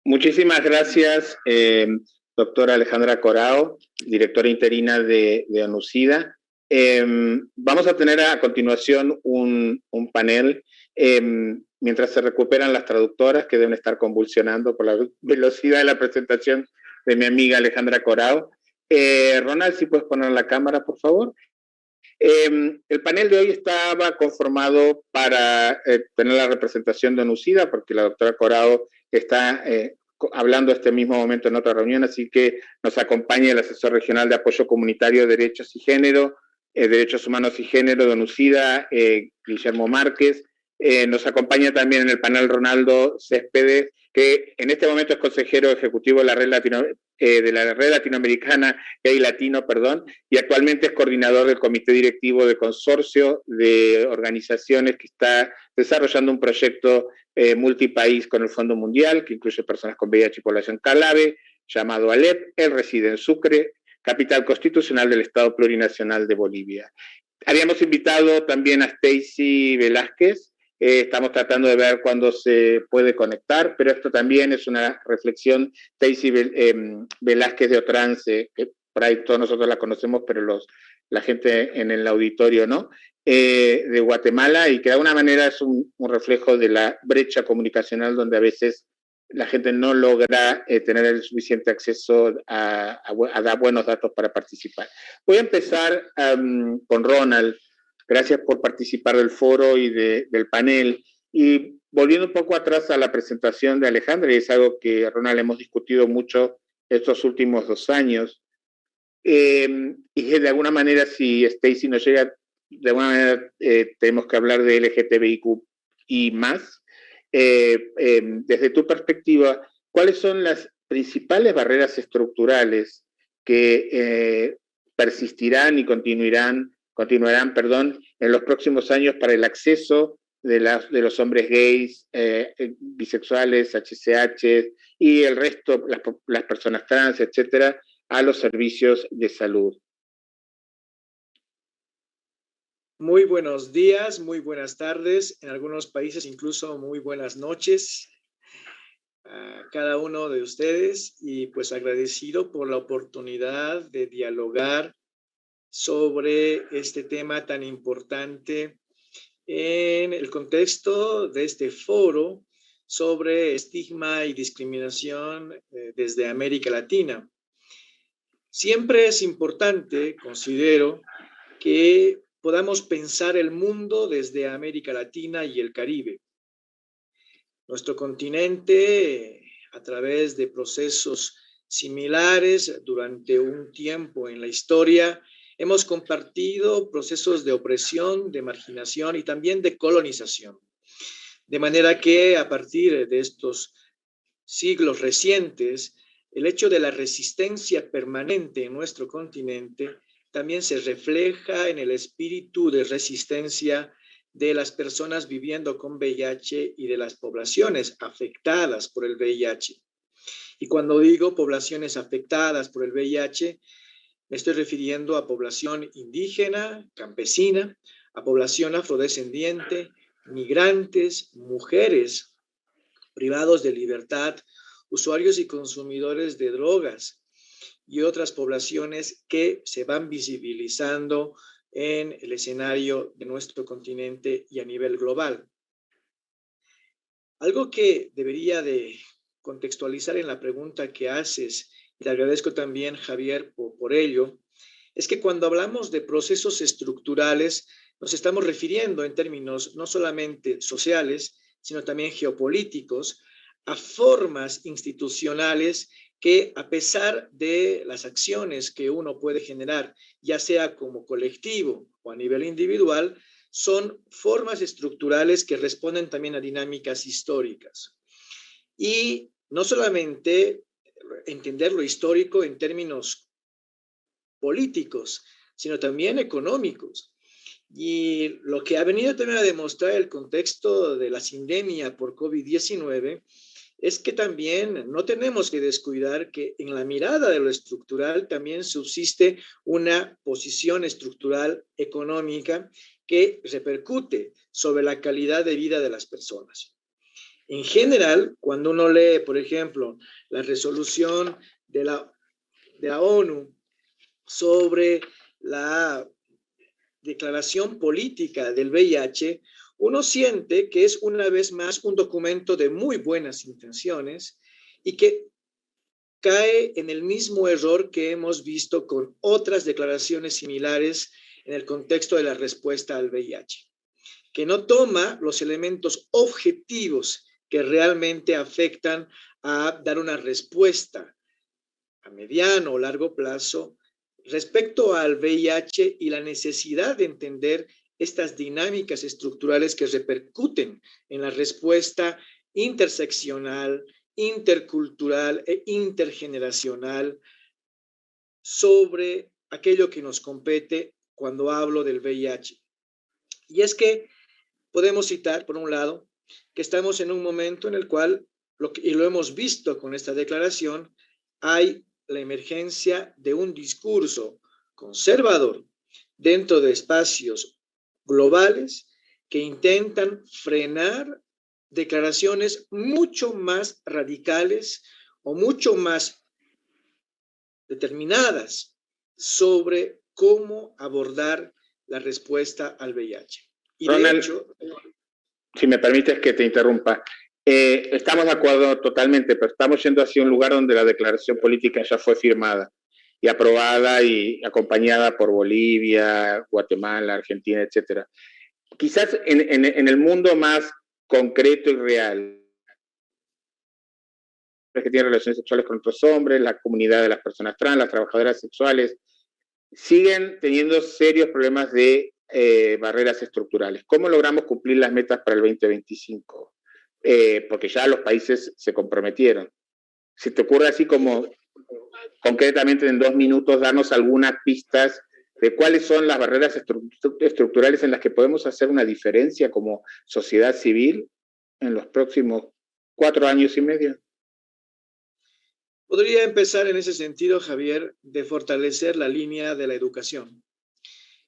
Muchísimas gracias, doctora Alejandra Corao, directora interina de ONUCIDA. Vamos a tener a continuación un panel mientras se recuperan las traductoras que deben estar convulsionando por la velocidad de la presentación de mi amiga Alejandra Corao. Ronald, si puedes poner la cámara, por favor. El panel de hoy estaba conformado para tener la representación de ONUCIDA, porque la doctora Corao está hablando a este mismo momento en otra reunión, así que nos acompaña el asesor regional de apoyo comunitario de derechos y género, derechos humanos y género de ONUCIDA, Guillermo Márquez. Nos acompaña también en el panel Ronaldo Céspedes, que en este momento es consejero ejecutivo de la red latinoamericana Gay Latino, y actualmente es coordinador del comité directivo de consorcio de organizaciones que está desarrollando un proyecto multipaís con el Fondo Mundial, que incluye personas con VIH y población clave, llamado ALEP. Él reside en Sucre, capital constitucional del Estado Plurinacional de Bolivia. Habíamos invitado también a Stacy Velázquez. Estamos tratando de ver cuándo se puede conectar, pero esto también es una reflexión. Stacy Velázquez de Otrance, que por ahí todos nosotros la conocemos, pero la gente en el auditorio no, de Guatemala, y que de alguna manera es un reflejo de la brecha comunicacional donde a veces la gente no logra tener el suficiente acceso a dar buenos datos para participar. Voy a empezar con Ronald. Gracias por participar del foro y del panel. Y volviendo un poco atrás a la presentación de Alejandra, y es algo que, Ronald, hemos discutido mucho estos últimos 2 años, y de alguna manera, si Stacy nos llega, de alguna manera tenemos que hablar de LGTBIQ y más. Desde tu perspectiva, ¿cuáles son las principales barreras estructurales que persistirán y continuarán, en los próximos años para el acceso de los hombres gays, bisexuales, HCH y el resto, las personas trans, etcétera, a los servicios de salud? Muy buenos días, muy buenas tardes, en algunos países incluso muy buenas noches a cada uno de ustedes, y pues agradecido por la oportunidad de dialogar sobre este tema tan importante en el contexto de este foro sobre estigma y discriminación desde América Latina. Siempre es importante, considero, que podamos pensar el mundo desde América Latina y el Caribe. Nuestro continente, a través de procesos similares durante un tiempo en la historia, hemos compartido procesos de opresión, de marginación y también de colonización. De manera que a partir de estos siglos recientes, el hecho de la resistencia permanente en nuestro continente también se refleja en el espíritu de resistencia de las personas viviendo con VIH y de las poblaciones afectadas por el VIH. Y cuando digo poblaciones afectadas por el VIH, me estoy refiriendo a población indígena, campesina, a población afrodescendiente, migrantes, mujeres, privados de libertad, usuarios y consumidores de drogas y otras poblaciones que se van visibilizando en el escenario de nuestro continente y a nivel global. Algo que debería de contextualizar en la pregunta que haces, y te agradezco también, Javier, por ello, es que cuando hablamos de procesos estructurales, nos estamos refiriendo en términos no solamente sociales, sino también geopolíticos, a formas institucionales que, a pesar de las acciones que uno puede generar, ya sea como colectivo o a nivel individual, son formas estructurales que responden también a dinámicas históricas. Y no solamente entender lo histórico en términos políticos, sino también económicos. Y lo que ha venido también a demostrar el contexto de la sindemia por COVID-19 es que también no tenemos que descuidar que en la mirada de lo estructural también subsiste una posición estructural económica que repercute sobre la calidad de vida de las personas. En general, cuando uno lee, por ejemplo, la resolución de la ONU sobre la declaración política del VIH, uno siente que es una vez más un documento de muy buenas intenciones y que cae en el mismo error que hemos visto con otras declaraciones similares en el contexto de la respuesta al VIH, que no toma los elementos objetivos que realmente afectan a dar una respuesta a mediano o largo plazo respecto al VIH y la necesidad de entender estas dinámicas estructurales que repercuten en la respuesta interseccional, intercultural e intergeneracional sobre aquello que nos compete cuando hablo del VIH. Y es que podemos citar, por un lado, que estamos en un momento en el cual, y lo hemos visto con esta declaración, hay la emergencia de un discurso conservador dentro de espacios globales que intentan frenar declaraciones mucho más radicales o mucho más determinadas sobre cómo abordar la respuesta al VIH. Y Ronald, de hecho, si me permites que te interrumpa, estamos de acuerdo totalmente, pero estamos yendo hacia un lugar donde la declaración política ya fue firmada y aprobada y acompañada por Bolivia, Guatemala, Argentina, etcétera. Quizás en el mundo más concreto y real, que tienen relaciones sexuales con otros hombres, la comunidad de las personas trans, las trabajadoras sexuales, siguen teniendo serios problemas de barreras estructurales. ¿Cómo logramos cumplir las metas para el 2025? Porque ya los países se comprometieron. Si te ocurre así como concretamente en 2 minutos darnos algunas pistas de cuáles son las barreras estructurales en las que podemos hacer una diferencia como sociedad civil en los próximos 4 años y medio. Podría empezar en ese sentido, Javier, de fortalecer la línea de la educación.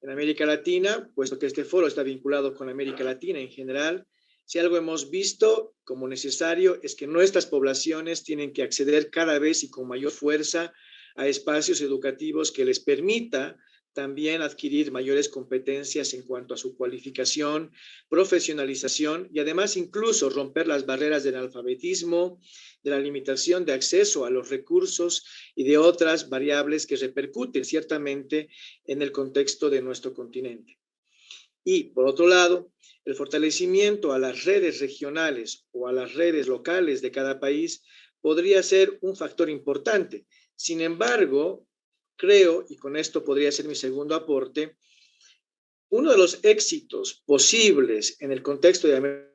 En América Latina, puesto que este foro está vinculado con América Latina en general, si algo hemos visto como necesario es que nuestras poblaciones tienen que acceder cada vez y con mayor fuerza a espacios educativos que les permita también adquirir mayores competencias en cuanto a su cualificación, profesionalización y además incluso romper las barreras del analfabetismo, de la limitación de acceso a los recursos y de otras variables que repercuten ciertamente en el contexto de nuestro continente. Y, por otro lado, el fortalecimiento a las redes regionales o a las redes locales de cada país podría ser un factor importante. Sin embargo, creo, y con esto podría ser mi segundo aporte, uno de los éxitos posibles en el contexto de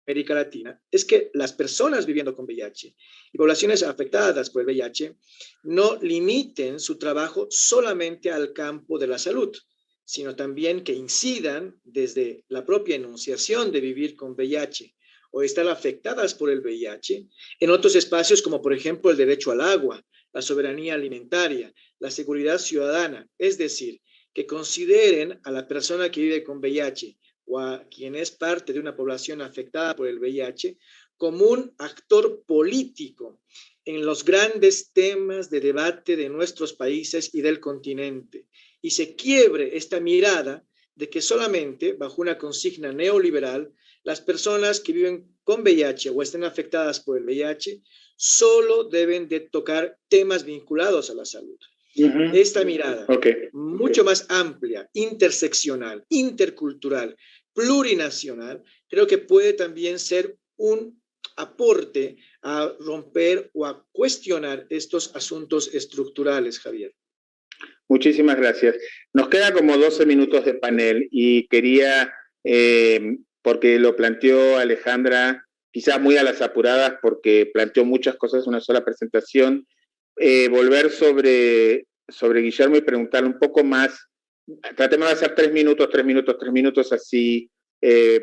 América Latina es que las personas viviendo con VIH y poblaciones afectadas por el VIH no limiten su trabajo solamente al campo de la salud, sino también que incidan desde la propia enunciación de vivir con VIH o estar afectadas por el VIH en otros espacios como por ejemplo el derecho al agua, la soberanía alimentaria, la seguridad ciudadana, es decir, que consideren a la persona que vive con VIH o a quien es parte de una población afectada por el VIH como un actor político en los grandes temas de debate de nuestros países y del continente, y se quiebre esta mirada de que solamente bajo una consigna neoliberal las personas que viven con VIH o estén afectadas por el VIH solo deben de tocar temas vinculados a la salud. Esta mirada mucho más amplia, interseccional, intercultural, plurinacional, creo que puede también ser un aporte a romper o a cuestionar estos asuntos estructurales, Javier. Muchísimas gracias. Nos queda como 12 minutos de panel y quería, porque lo planteó Alejandra, quizás muy a las apuradas porque planteó muchas cosas en una sola presentación, volver sobre Guillermo y preguntarle un poco más. Tratemos de hacer 3 minutos, así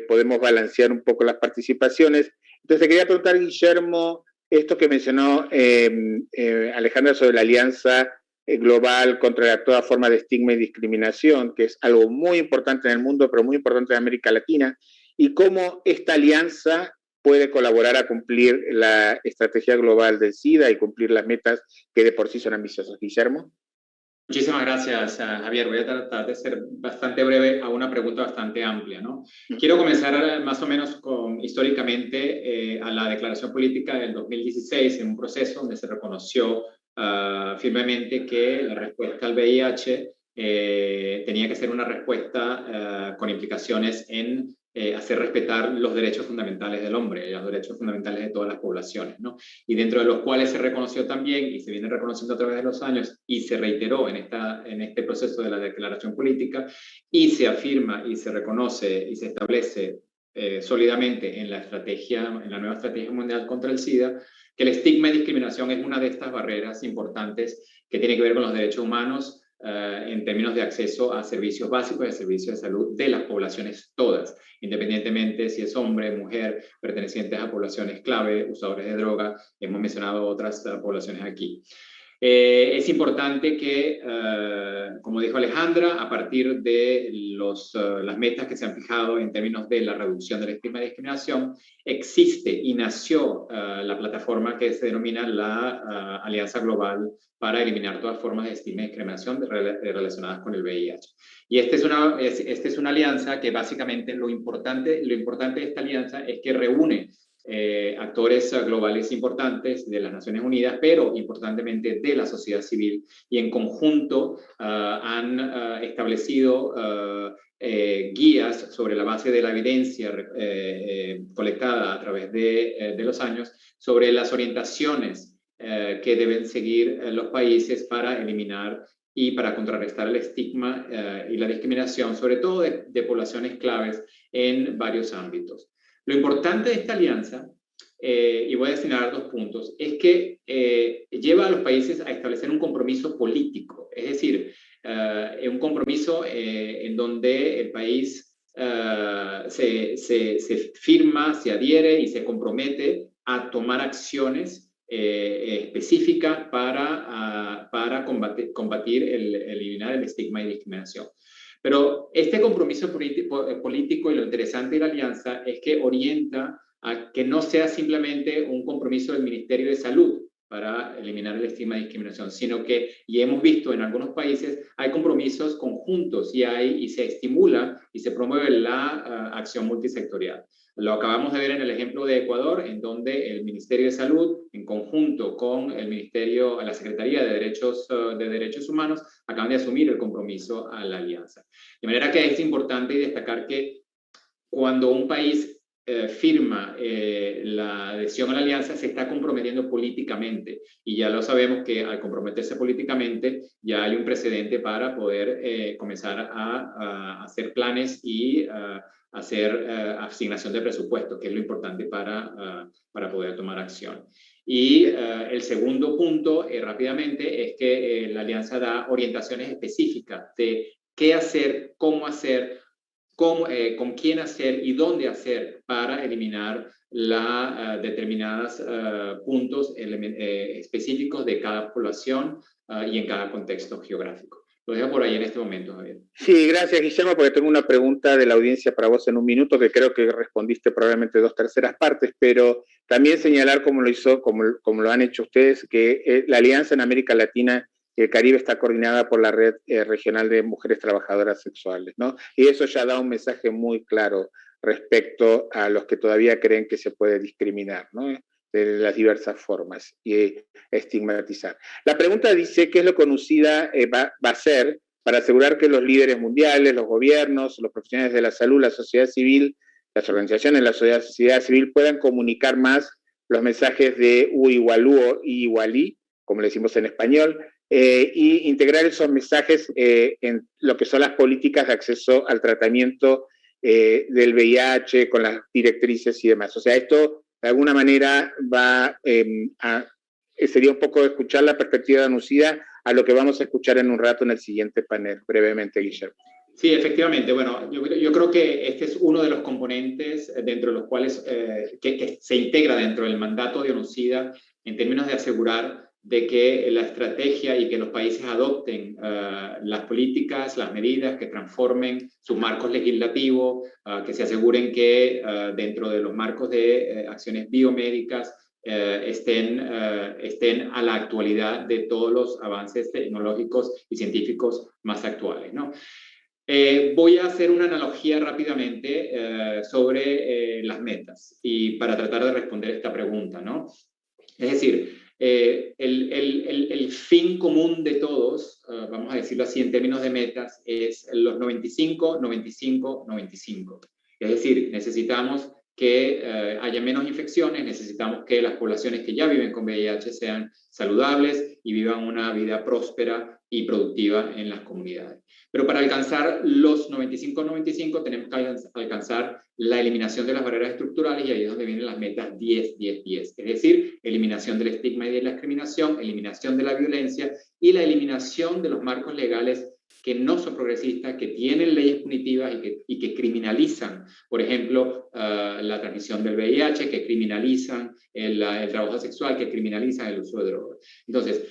podemos balancear un poco las participaciones. Entonces, quería preguntar, Guillermo, esto que mencionó Alejandra sobre la alianza global contra toda forma de estigma y discriminación, que es algo muy importante en el mundo, pero muy importante en América Latina, y cómo esta alianza puede colaborar a cumplir la estrategia global del SIDA y cumplir las metas que de por sí son ambiciosas. Guillermo. Muchísimas gracias, Javier. Voy a tratar de ser bastante breve a una pregunta bastante amplia, ¿no? Quiero comenzar más o menos históricamente a la declaración política del 2016, en un proceso donde se reconoció firmemente que la respuesta al VIH tenía que ser una respuesta con implicaciones en hacer respetar los derechos fundamentales del hombre, los derechos fundamentales de todas las poblaciones, ¿no? Y dentro de los cuales se reconoció también, y se viene reconociendo a través de los años, y se reiteró en este proceso de la declaración política, y se afirma y se reconoce y se establece sólidamente en la nueva estrategia mundial contra el SIDA, que el estigma y discriminación es una de estas barreras importantes que tiene que ver con los derechos humanos, en términos de acceso a servicios básicos y a servicios de salud de las poblaciones todas, independientemente si es hombre, mujer, pertenecientes a poblaciones clave, usadores de droga, hemos mencionado otras poblaciones aquí. Es importante que, como dijo Alejandra, a partir de las metas que se han fijado en términos de la reducción del estigma y discriminación, existe y nació la plataforma que se denomina la Alianza Global para eliminar todas formas de estigma y discriminación relacionadas con el VIH. Y esta es una alianza que básicamente lo importante de esta alianza es que reúne actores globales importantes de las Naciones Unidas, pero importantemente de la sociedad civil, y en conjunto han establecido guías sobre la base de la evidencia colectada a través de los años sobre las orientaciones que deben seguir los países para eliminar y para contrarrestar el estigma y la discriminación, sobre todo de poblaciones claves en varios ámbitos. Lo importante de esta alianza, y voy a señalar 2 puntos, es que lleva a los países a establecer un compromiso político, es decir, un compromiso en donde el país se firma, se adhiere y se compromete a tomar acciones específicas para combatir eliminar el estigma y discriminación. Pero este compromiso político, y lo interesante de la alianza es que orienta a que no sea simplemente un compromiso del Ministerio de Salud para eliminar el estigma y discriminación, sino que, y hemos visto en algunos países, hay compromisos conjuntos y se estimula y se promueve la acción multisectorial. Lo acabamos de ver en el ejemplo de Ecuador, en donde el Ministerio de Salud, en conjunto con la Secretaría de Derechos Humanos, acaban de asumir el compromiso a la alianza. De manera que es importante destacar que cuando un país firma la adhesión a la alianza, se está comprometiendo políticamente, y ya lo sabemos que al comprometerse políticamente ya hay un precedente para poder comenzar a hacer planes y hacer asignación de presupuesto, que es lo importante para poder tomar acción. Y el segundo punto, rápidamente, es que la alianza da orientaciones específicas de qué hacer, cómo hacer, con quién hacer y dónde hacer para eliminar determinados puntos específicos de cada población y en cada contexto geográfico. Lo dejo por ahí en este momento, Javier. Sí, gracias, Guillermo, porque tengo una pregunta de la audiencia para vos en un minuto, que creo que respondiste probablemente 2/3 partes, pero también señalar, como lo han hecho ustedes, que la alianza en América Latina y el Caribe está coordinada por la Red Regional de Mujeres Trabajadoras Sexuales, ¿no? Y eso ya da un mensaje muy claro respecto a los que todavía creen que se puede discriminar, ¿no?, de las diversas formas y estigmatizar. La pregunta dice: ¿qué es lo que UNUSIDA va a hacer para asegurar que los líderes mundiales, los gobiernos, los profesionales de la salud, la sociedad civil, las organizaciones de la sociedad civil puedan comunicar más los mensajes de Uigualú y Igualí, como le decimos en español, y integrar esos mensajes en lo que son las políticas de acceso al tratamiento del VIH, con las directrices y demás? O sea, esto de alguna manera sería un poco escuchar la perspectiva de UNUSIDA a lo que vamos a escuchar en un rato en el siguiente panel. Brevemente, Guillermo. Sí, efectivamente. Bueno, yo creo que este es uno de los componentes dentro de los cuales que se integra dentro del mandato de UNUSIDA en términos de asegurar de que la estrategia y que los países adopten las políticas, las medidas que transformen sus marcos legislativos, que se aseguren que dentro de los marcos de acciones biomédicas estén a la actualidad de todos los avances tecnológicos y científicos más actuales, ¿no? Voy a hacer una analogía rápidamente sobre las metas y para tratar de responder esta pregunta, ¿no? Es decir, el fin común de todos, vamos a decirlo así en términos de metas, es los 95, 95, 95. Es decir, necesitamos que haya menos infecciones, necesitamos que las poblaciones que ya viven con VIH sean saludables y vivan una vida próspera y productiva en las comunidades. Pero para alcanzar los 95-95 tenemos que alcanzar la eliminación de las barreras estructurales y ahí es donde vienen las metas 10-10-10. Es decir, eliminación del estigma y de la discriminación, eliminación de la violencia y la eliminación de los marcos legales que no son progresistas, que tienen leyes punitivas y que criminalizan, por ejemplo, la transmisión del VIH, que criminalizan el trabajo sexual, que criminalizan el uso de drogas. Entonces,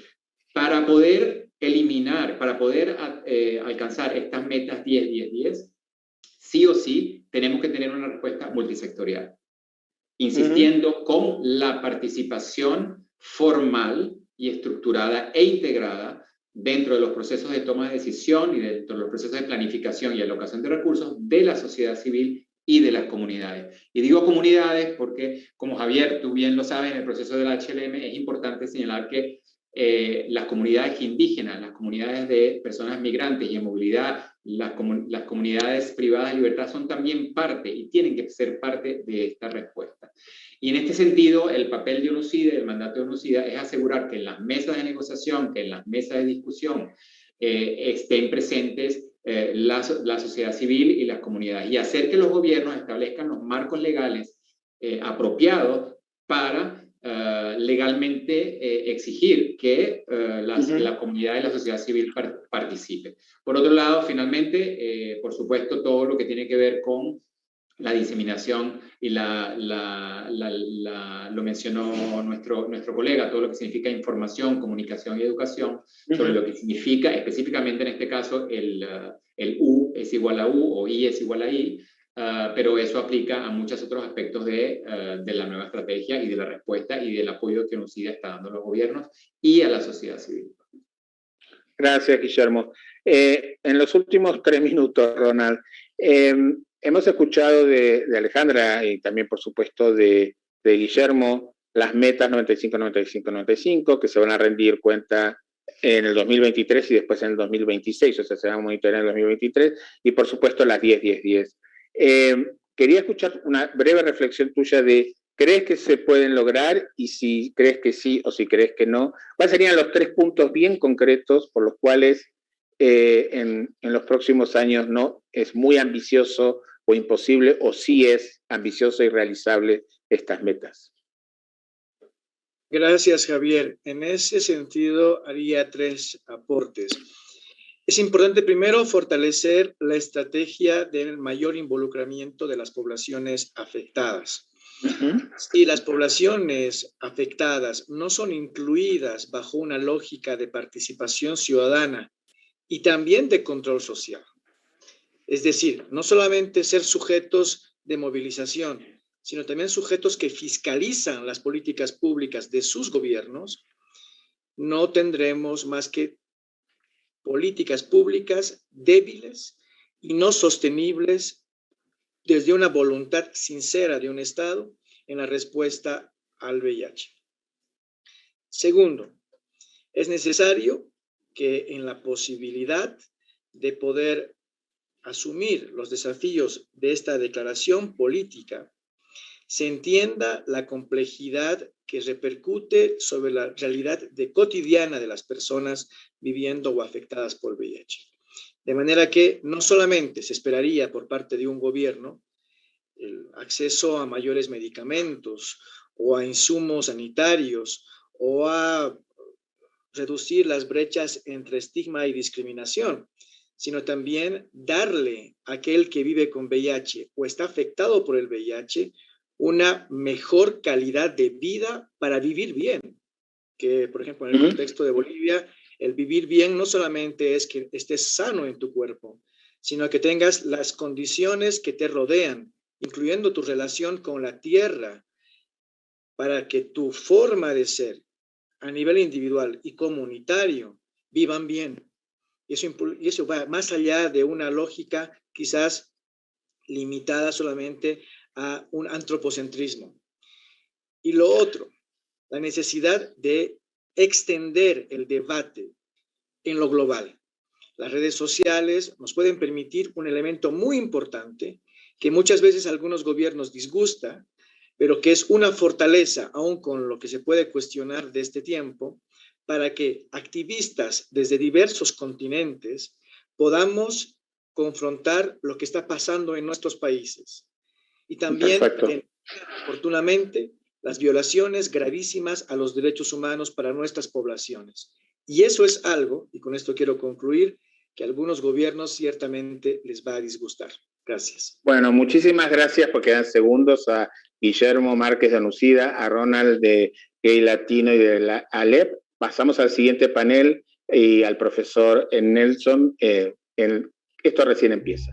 para poder eliminar, para poder alcanzar estas metas 10-10-10, sí o sí tenemos que tener una respuesta multisectorial, insistiendo con la participación formal y estructurada e integrada dentro de los procesos de toma de decisión y dentro de los procesos de planificación y alocación de recursos de la sociedad civil y de las comunidades. Y digo comunidades porque, como Javier, tú bien lo sabes, en el proceso del HLM es importante señalar que las comunidades indígenas, las comunidades de personas migrantes y en movilidad, las comunidades privadas de libertad son también parte y tienen que ser parte de esta respuesta. Y en este sentido, el papel de ONUCIDE, el mandato de ONUCIDE, es asegurar que en las mesas de negociación, que en las mesas de discusión estén presentes la sociedad civil y las comunidades y hacer que los gobiernos establezcan los marcos legales apropiados para legalmente exigir que la comunidad y la sociedad civil participe. Por otro lado, finalmente, por supuesto, todo lo que tiene que ver con la diseminación y lo mencionó nuestro colega, todo lo que significa información, comunicación y educación, sobre lo que significa específicamente en este caso el U es igual a U o I es igual a I, pero eso aplica a muchos otros aspectos de la nueva estrategia y de la respuesta y del apoyo que ONUCIDE está dando a los gobiernos y a la sociedad civil. Gracias, Guillermo. En los últimos 3 minutos, Ronald, hemos escuchado de Alejandra y también, por supuesto, de Guillermo las metas 95-95-95 que se van a rendir cuenta en el 2023 y después en el 2026, o sea, se van a monitorear en el 2023, y por supuesto las 10-10-10. Quería escuchar una breve reflexión tuya de ¿crees que se pueden lograr? Y si crees que sí o si crees que no, ¿cuáles serían los 3 puntos bien concretos por los cuales en los próximos años no es muy ambicioso o imposible, o sí es ambicioso y realizable estas metas? Gracias, Javier. En ese sentido, haría 3 aportes. Es importante primero fortalecer la estrategia del mayor involucramiento de las poblaciones afectadas. Si las poblaciones afectadas no son incluidas bajo una lógica de participación ciudadana y también de control social, es decir, no solamente ser sujetos de movilización, sino también sujetos que fiscalizan las políticas públicas de sus gobiernos, no tendremos más que políticas públicas débiles y no sostenibles desde una voluntad sincera de un Estado en la respuesta al VIH. Segundo, es necesario que en la posibilidad de poder asumir los desafíos de esta declaración política, se entienda la complejidad que repercute sobre la realidad cotidiana de las personas viviendo o afectadas por VIH. De manera que no solamente se esperaría por parte de un gobierno el acceso a mayores medicamentos o a insumos sanitarios o a reducir las brechas entre estigma y discriminación, sino también darle a aquel que vive con VIH o está afectado por el VIH una mejor calidad de vida para vivir bien. que, por ejemplo, en el contexto de Bolivia, el vivir bien no solamente es que estés sano en tu cuerpo, sino que tengas las condiciones que te rodean, incluyendo tu relación con la tierra, para que tu forma de ser a nivel individual y comunitario vivan bien. Y eso va más allá de una lógica quizás limitada solamente a un antropocentrismo. Y lo otro, la necesidad de extender el debate en lo global. Las redes sociales nos pueden permitir un elemento muy importante que muchas veces a algunos gobiernos disgusta, pero que es una fortaleza, aún con lo que se puede cuestionar de este tiempo, para que activistas desde diversos continentes podamos confrontar lo que está pasando en nuestros países. Y también, afortunadamente, las violaciones gravísimas a los derechos humanos para nuestras poblaciones. Y eso es algo, y con esto quiero concluir, que a algunos gobiernos ciertamente les va a disgustar. Gracias. Bueno, muchísimas gracias, porque quedan segundos, a Guillermo Márquez de Anucida, a Ronald de Gay Latino y de la Alep. Pasamos al siguiente panel y al profesor Nelson. Esto recién empieza.